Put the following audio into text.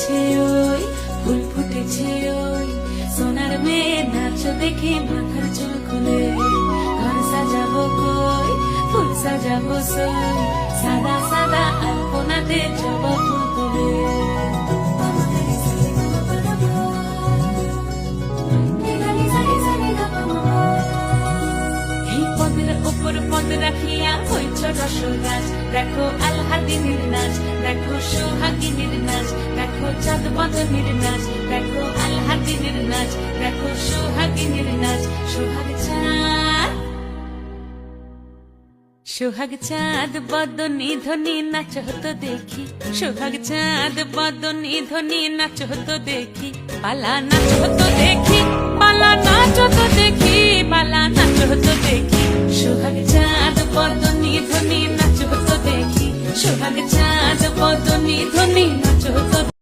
ফুটেছে ওই, ফুল ফুটেছে ওই, সোনার মেয়ে নাচ দেখে মাথার চুল খুলে। ঘর সাজাবো কই, ফুল সাজাবো সই, সাদা সাদা আলপনাতে জবা ফুল তুলে। এই পদের ওপর পদ রাখিয়া হইছ রসরাজ, দেখো আলহাদিনীর নাচ, দেখো সোহাগিনীর নাচ, দেখো চাঁদ বদনীর নাচ, দেখো আলহাদিনীর নাচ, দেখো সোহাগিনীর নাচ। সোহাগ চাঁদ, সোহাগ চাঁদ বদনী ধ্বনি নাচ হতো দেখি, সোহাগ চাঁদ বদনী ধ্বনি নাচ হতো দেখি, পালা নাচ হতো দেখি, পালা নাচ হতো দেখি, পালা নাচ হতো দেখি। সোহাগ চাঁদ বদনী ধ্বনি নাচ হতো দেখি, সোহাগ চাঁদ বদনী ধ্বনি নাচ হতো।